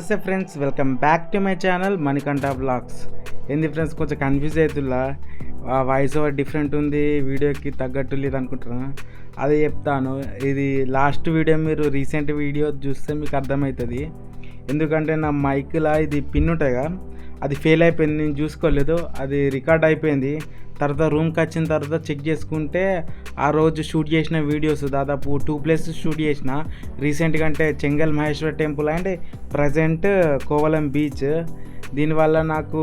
నమస్తే friends, welcome back to my channel Manikanta blogs. ఏంది friends, కొంచెం కన్ఫ్యూజ్ అవుతున్నా, వాయిస్ ఓవర్ డిఫరెంట్ ఉంది, వీడియోకి తగ్గట్టు లేదు అనుకుంటున్నా. అదే చెప్తాను. ఇది లాస్ట్ వీడియో, మీరు రీసెంట్ వీడియో చూస్తే మీకు అర్థమవుతుంది. ఎందుకంటే నా మైక్లా ఇది పిన్ ఉంటాయిగా, అది ఫెయిల్ అయిపోయింది, నేను చూసుకోలేదు. అది రికార్డ్ అయిపోయింది. తర్వాత రూమ్కి వచ్చిన తర్వాత చెక్ చేసుకుంటే ఆ రోజు షూట్ చేసిన వీడియోస్ దాదాపు 2 ప్లేసెస్ షూట్ చేసిన రీసెంట్గా, అంటే Chengal Maheshwara temple and present Kovalam beach. దీనివల్ల నాకు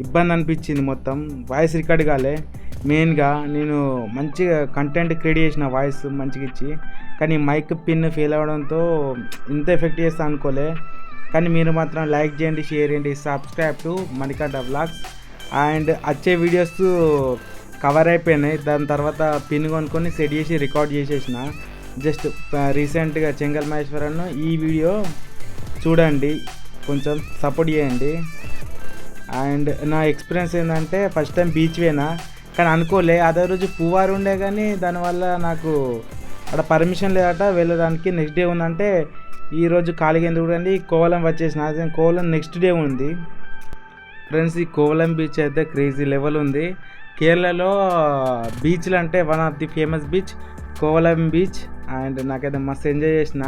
ఇబ్బంది అనిపించింది, మొత్తం వాయిస్ రికార్డ్ కాలే. మెయిన్గా నేను మంచిగా కంటెంట్ క్రియేట్ చేసిన, వాయిస్ మంచిగా ఇచ్చి, కానీ మైక్ పిన్ ఫెయిల్ అవ్వడంతో ఇంత ఎఫెక్ట్ చేస్తా అనుకోలే. కానీ మీరు మాత్రం లైక్ చేయండి, షేర్ చేయండి, subscribe to Manikanta blogs. And వచ్చే వీడియోస్ కవర్ అయిపోయినాయి. దాని తర్వాత పిన్ కొనుక్కొని సెట్ చేసి రికార్డ్ చేసేసిన. జస్ట్ రీసెంట్గా చెంగల్ మహేశ్వరన్ ఈ వీడియో చూడండి, కొంచెం సపోర్ట్ చేయండి. అండ్ నా ఎక్స్పీరియన్స్ ఏంటంటే, ఫస్ట్ టైం బీచ్ పోయినా, కానీ అనుకోలే అదే రోజు పువ్వారు ఉండే, కానీ దానివల్ల నాకు అక్కడ పర్మిషన్ లేదట వెళ్ళడానికి. నెక్స్ట్ డే ఉందంటే ఈరోజు ఖాళీగా ఎందుకు చూడండి, కోవలం వచ్చేసిన. అదే కోవలం నెక్స్ట్ డే ఉంది ఫ్రెండ్స్. ఈ కోవలం బీచ్ అయితే క్రేజీ లెవెల్ ఉంది. కేరళలో బీచ్లు అంటే one of the famous beach Kovalam beach. And నాకైతే మస్తు ఎంజాయ్ చేసిన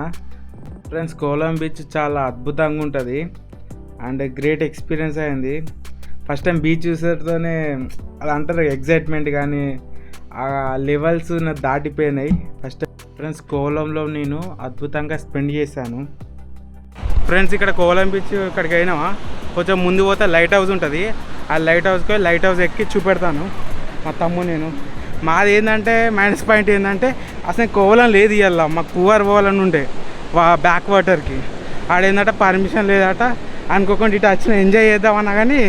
ఫ్రెండ్స్. కోవలం బీచ్ చాలా అద్భుతంగా ఉంటుంది అండ్ గ్రేట్ ఎక్స్పీరియన్స్ అయింది. ఫస్ట్ టైం బీచ్ చూసేటతోనే అది అంటారు ఎగ్జైట్మెంట్, కానీ ఆ లెవెల్స్ నాకు దాటిపోయినాయి. ఫస్ట్ ఫ్రెండ్స్, కోవలంలో నేను అద్భుతంగా స్పెండ్ చేశాను ఫ్రెండ్స్. ఇక్కడ కోవలం బీచ్ ఇక్కడికి అయినావా, కొంచెం ముందు పోతే లైట్ హౌస్ ఉంటుంది. ఆ లైట్ హౌస్ ఎక్కి చూపెడతాను మా తమ్ముడు నేను. మాది ఏంటంటే మైనస్ పాయింట్ ఏంటంటే, అసలు కోవలం లేదు ఇవాళ, మాకు పువ్వారు పోవాలని ఉండే బ్యాక్ వాటర్కి. ఆడేందంటే పర్మిషన్ లేదట. అనుకోకుండా ఇటు వచ్చిన ఎంజాయ్ చేద్దామన్నా కానీ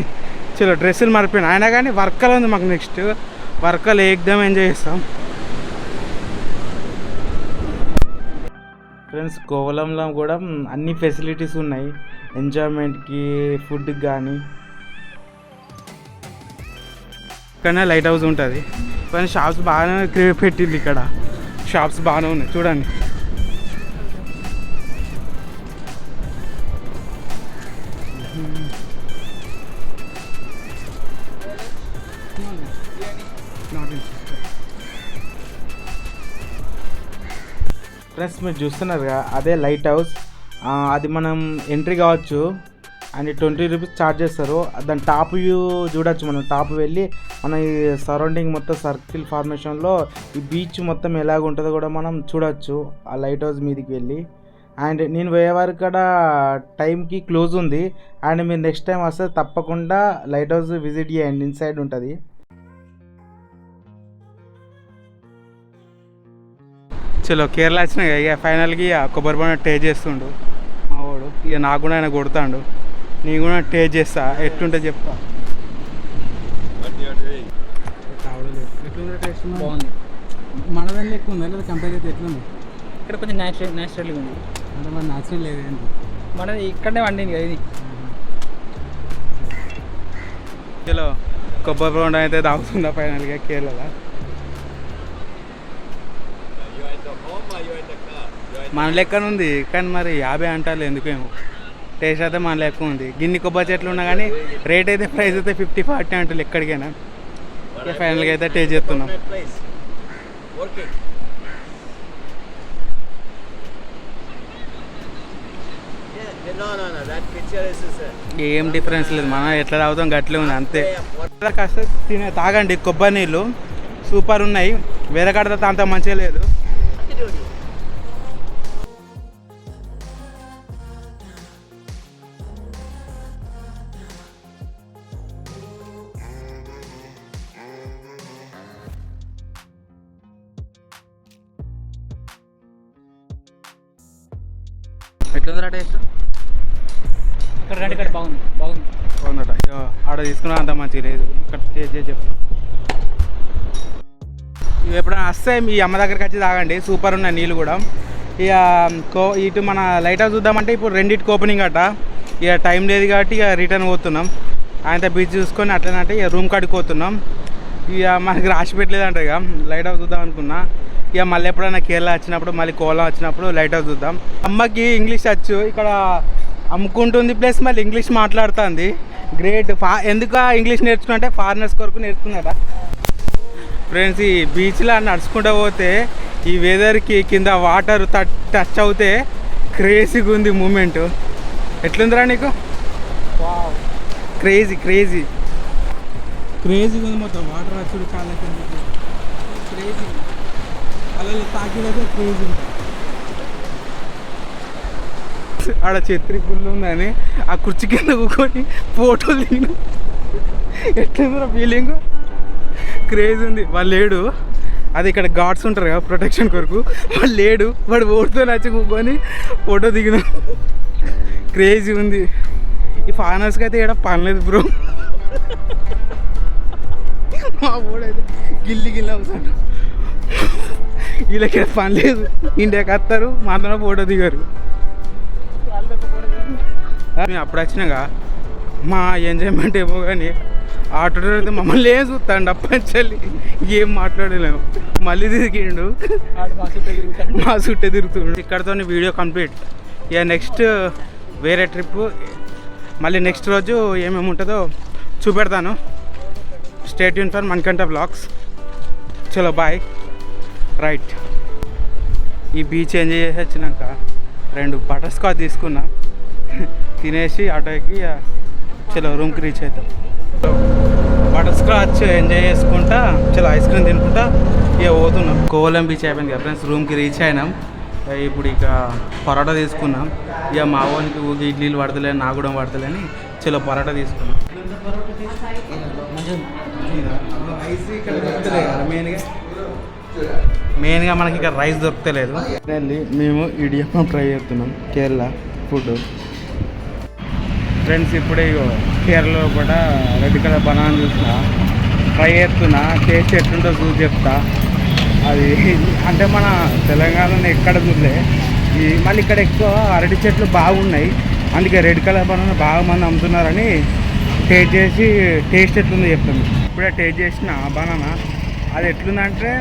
చలో డ్రెస్సులు మరిపోయినా. అయినా కానీ వర్కలు ఉంది మాకు, నెక్స్ట్ వర్కలు ఏకదమ్ ఎంజాయ్ చేస్తాం ఫ్రెండ్స్. కోవలంలో కూడా అన్ని ఫెసిలిటీస్ ఉన్నాయి ఎంజాయ్మెంట్కి, ఫుడ్కి కానీ. ఇక్కడనే లైట్ హౌస్ ఉంటుంది, కానీ షాప్స్ బాగానే పెట్టింది. ఇక్కడ షాప్స్ బాగానే ఉన్నాయి చూడండి. ఫ్రెండ్స్, మీరు చూస్తున్నారుగా అదే లైట్ హౌస్. అది మనం ఎంట్రీ కావచ్చు అండ్ 20 రూపీస్ ఛార్జ్ చేస్తారు. దాని టాప్ వ్యూ చూడొచ్చు. మనం టాప్ వెళ్ళి మన ఈ సరౌండింగ్ మొత్తం సర్కిల్ ఫార్మేషన్లో ఈ బీచ్ మొత్తం ఎలాగ ఉంటుందో కూడా మనం చూడొచ్చు ఆ లైట్ హౌస్ మీదకి వెళ్ళి. అండ్ నేను పోయే వరకు ఇక్కడ టైంకి క్లోజ్ ఉంది. అండ్ మీరు నెక్స్ట్ టైం వస్తే తప్పకుండా లైట్ హౌస్ విజిట్ చేయండి, ఇన్సైడ్ ఉంటుంది. చలో కేరళ వచ్చినా ఇక ఫైనల్కి కొబ్బరి బొండ టేస్ట్ చేస్తుండు మా వాడు. ఇక నాకు కూడా ఆయన కొడతాడు, నీ కూడా టేస్ట్ చేస్తా, ఎట్లుంటే చెప్తా. బాగుంది. మనదాన్ని ఎక్కువ ఉందా లేదా కంపేర్ అయితే ఎట్లుంది? ఇక్కడ కొంచెం న్యాచురల్గా ఉంది. అంటే మన న్యాచురల్ లేదు ఏంటి, మనది ఇక్కడనే వండింది కదా ఇది. చలో కొబ్బరి బొండ అయితే తాగుతుందా ఫైనల్గా కేరళలో. మన లెక్కన ఉంది, కానీ మరి 50 అంటారు ఎందుకేమో. టేస్ట్ అయితే మన లెక్క ఉంది. గిన్ని కొబ్బరి చెట్లు ఉన్నా కానీ రేట్ అయితే ప్రైస్ అయితే 50-40 అంటారు ఎక్కడికైనా. ఫైనల్గా అయితే టేస్ట్ చేస్తున్నాం. ఏం డిఫరెన్స్ లేదు, మనం ఎట్లా తాగుతాం గట్లే ఉంది అంతే. కాస్త తాగండి కొబ్బరి నీళ్ళు, సూపర్ ఉన్నాయి. వేరే కాడ అంత మంచిగా లేదు. ఎట్లుందిరా టేస్ట్? ఇక్కడ రండి, ఇక్కడ బాగుందట. ఆడ తీసుకున్నా అంత మంచిగా లేదు, ఇక్కడ టేస్ట్ చేసి చెప్తాను. ఇవి ఎప్పుడైనా వస్తే మీ అమ్మ దగ్గరికి వచ్చి తాగండి, సూపర్ ఉన్నాయి నీళ్ళు కూడా. ఇక ఇటు మన లైట్ హౌస్ చూద్దామంటే ఇప్పుడు రెండింటికి ఓపెనింగ్ అట. ఇక టైం లేదు కాబట్టి ఇక రిటర్న్ పోతున్నాం. ఆయనతో బీచ్ చూసుకొని అట్లనంటే ఇక రూమ్ కాడికి పోతున్నాం. ఇక మనకి రాసి పెట్టలేదంట. ఇక లైట్ హౌస్ చూద్దాం అనుకున్నా. ఇక మళ్ళీ ఎప్పుడైనా కేరళ వచ్చినప్పుడు, మళ్ళీ కోవలం వచ్చినప్పుడు లైట్ హౌస్ చూద్దాం. అమ్మకి ఇంగ్లీష్ వచ్చు, ఇక్కడ అమ్ముకుంటుంది ప్లస్ మళ్ళీ ఇంగ్లీష్ మాట్లాడుతుంది. గ్రేట్. ఎందుకు ఇంగ్లీష్ నేర్చుకున్నా అంటే ఫారినర్స్ కొరకు నేర్చుకున్నారా ఫ్రెండ్స్. ఈ బీచ్లో నడుచుకుంటూ పోతే ఈ వెదర్కి కింద వాటర్ టచ్ అవుతే క్రేజీగా ఉంది మూమెంట్. ఎట్లుందిరా నీకు? క్రేజీగా ఉంది మొత్తం. వాటర్ వచ్చుడు చాలా క్రేజీ. అలా తాకిదైతే క్రేజీ. ఆడ చెత్రి పుల్లు ఉందని ఆ కుర్చీ కింద కూర్చొని ఫోటోలు దిగిన. ఎట్లుందిరా ఫీలింగ్? క్రేజ్ ఉంది. వాళ్ళు లేడు, అది ఇక్కడ గార్డ్స్ ఉంటారు కదా ప్రొటెక్షన్ కొరకు, వాళ్ళు లేడు, వాడు ఓడితో నచ్చి కూకొని ఫోటో దిగిన. క్రేజీ ఉంది. ఈ ఫారినర్స్కి అయితే ఇక్కడ పనిలేదు బ్రో. మా ఓడైతే గిల్లి అవుతాడు. వీళ్ళకి పని లేదు, ఇండియాకి వస్తారు మాత్రం ఫోటో దిగారు. మేము అప్పుడు వచ్చినాక మా ఎంజాయ్మెంట్ ఏమో కానీ ఆటో అయితే మమ్మల్ని ఏం చూస్తాండి అప్పచెల్లి ఏం మాట్లాడలేము. మళ్ళీ తిరిగిండు, మా చుట్టే తిరుగుతుండు. ఇక్కడతో వీడియో కంప్లీట్. ఇక నెక్స్ట్ వేరే ట్రిప్ మళ్ళీ నెక్స్ట్ రోజు ఏమేమి ఉంటుందో చూపెడతాను. Stay tune for Manikanta vlogs. చలో బాయ్. రైట్, ఈ బీచ్ ఎంజాయ్ చేసి వచ్చినాక 2 బటర్ స్కాచ్ తీసుకున్నా, తినేసి ఆటోకి చలో రూమ్కి రీచ్ అవుతాం. బటర్ స్కాచ్ ఎంజాయ్ చేసుకుంటా చలో ఐస్ క్రీమ్ తినుకుంటా ఇక పోతున్నాం. కోవలం బీచ్ అయిపోయింది కదా ఫ్రెండ్స్, రూమ్కి రీచ్ అయినాం. ఇప్పుడు ఇక పరోటా తీసుకున్నాం. ఇక మా వానికి ఊరికి ఇడ్లీలు పడతలే, నాకు కూడా పడతలేని చలో పరోటా తీసుకున్నాం. మెయిన్గా మనకి ఇక్కడ రైస్ దొరకలేదు. మేము ఇడియప్పం ట్రై చేస్తున్నాం, కేరళ ఫుడ్ ఫ్రెండ్స్. ఇప్పుడే కేరళలో కూడా రెడ్ కలర్ బనానా చూసిన, ట్రై చేస్తున్నా. టేస్ట్ ఎట్లుంటో చూసి చెప్తా. అది అంటే మన తెలంగాణలో ఎక్కడ చూడలే. మళ్ళీ ఇక్కడ ఎక్కువ అరటి చెట్లు బాగున్నాయి, అందుకే రెడ్ కలర్ బనానా బాగా మంది అమ్ముతున్నారని టేస్ట్ చేసి టేస్ట్ ఎట్లుందో చెప్తాను. ఇప్పుడే టేస్ట్ చేసిన బనానా, అది ఎట్లుందంటే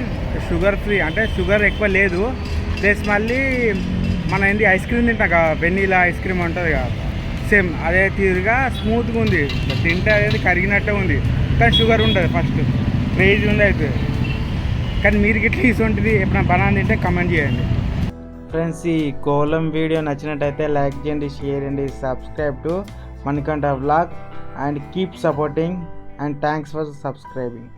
షుగర్ ఫ్రీ, అంటే షుగర్ ఎక్కువ లేదు. ప్లస్ మళ్ళీ మన ఏంటి ఐస్ క్రీమ్ తింటాక వెనీలా ఐస్ క్రీమ్ ఉంటుంది కదా, సేమ్ అదే తీరుగా స్మూత్గా ఉంది. తింటే అనేది కరిగినట్టే ఉంది, కానీ షుగర్ ఉంటుంది. ఫస్ట్ క్రేజీ ఉంది అయితే. కానీ మీరు గిట్లా ఇటువంటిది ఎప్పుడైనా బనానా తింటే కమెంట్ చేయండి ఫ్రెండ్స్. ఈ కోలం వీడియో నచ్చినట్టయితే లైక్ చేయండి, షేర్ చేయండి, subscribe to Manikanta vlog and keep supporting and thanks for subscribing.